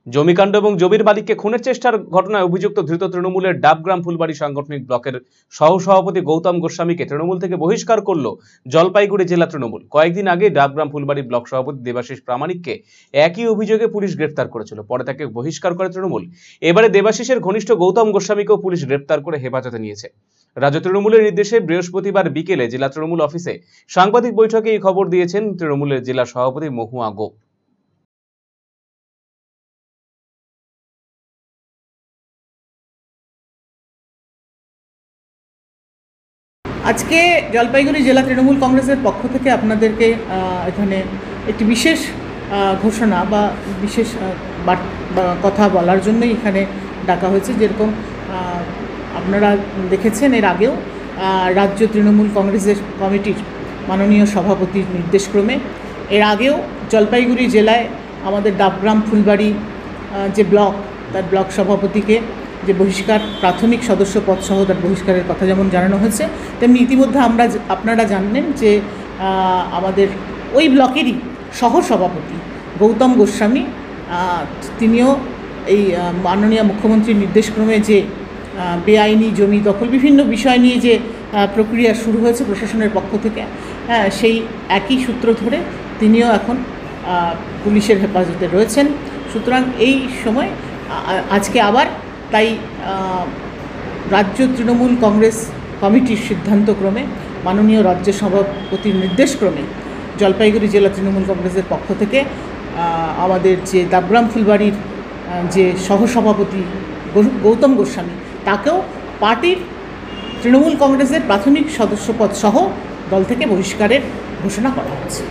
জমিকাণ্ড এবং জমির মালিককে খুনের চেষ্টার ঘটনায় অভিযুক্ত ধৃত তৃণমূলের ডাবগ্রাম ফুলবাড়ি সাংগঠনিক ব্লকের সহসভাপতি গৌতম গোস্বামীকে তৃণমূল থেকে বহিষ্কার করল জলপাইগুড়ি জেলা তৃণমূল। কয়েকদিন আগে ডাবগ্রাম ফুলবাড়ি ব্লক সভাপতি দেবাশিস প্রামাণিককে একই অভিযোগে পুলিশ গ্রেফতার করেছিল, পরে তাকে বহিষ্কার করে তৃণমূল। এবারে দেবাশিসের ঘনিষ্ঠ গৌতম গোস্বামীকেও পুলিশ গ্রেফতার করে হেফাজতে নিয়েছে। রাজ্য তৃণমূলের নির্দেশে বৃহস্পতিবার বিকেলে জেলা তৃণমূল অফিসে সাংবাদিক বৈঠকে এই খবর দিয়েছেন তৃণমূলের জেলা সভাপতি মহুয়া গোপ। আজকে জলপাইগুড়ি জেলা তৃণমূল কংগ্রেসের পক্ষ থেকে আপনাদেরকে এখানে একটি বিশেষ ঘোষণা বা বিশেষ কথা বলার জন্যই এখানে ডাকা হয়েছে। যেরকম আপনারা দেখেছেন এর আগেও রাজ্য তৃণমূল কংগ্রেসের কমিটির মাননীয় সভাপতির নির্দেশক্রমে এর আগেও জলপাইগুড়ি জেলায় আমাদের ডাবগ্রাম ফুলবাড়ি যে ব্লক, তার ব্লক সভাপতিকে যে বহিষ্কার, প্রাথমিক সদস্য পদ সহ তার বহিষ্কারের কথা যেমন জানানো হয়েছে, তেমনি ইতিমধ্যে আপনারা জানেন যে আমাদের ওই ব্লকেরই সহসভাপতি গৌতম গোস্বামী তিনিও এই মাননীয় মুখ্যমন্ত্রীর নির্দেশক্রমে যে বেআইনি জমি দখল বিভিন্ন বিষয় নিয়ে যে প্রক্রিয়া শুরু হয়েছে প্রশাসনের পক্ষ থেকে, সেই একই সূত্র ধরে তিনিও এখন পুলিশের হেফাজতে রয়েছেন। সুতরাং এই সময় আজকে আবার তাই রাজ্য তৃণমূল কংগ্রেস কমিটির সিদ্ধান্তক্রমে মাননীয় রাজ্য সভাপতির নির্দেশক্রমে জলপাইগুড়ি জেলা তৃণমূল কংগ্রেসের পক্ষ থেকে আমাদের যে ডাবগ্রাম ফুলবাড়ির যে সহসভাপতি গৌতম গোস্বামী, তাকেও পার্টির তৃণমূল কংগ্রেসের প্রাথমিক সদস্যপদ সহ দল থেকে বহিষ্কারের ঘোষণা করা হয়েছে।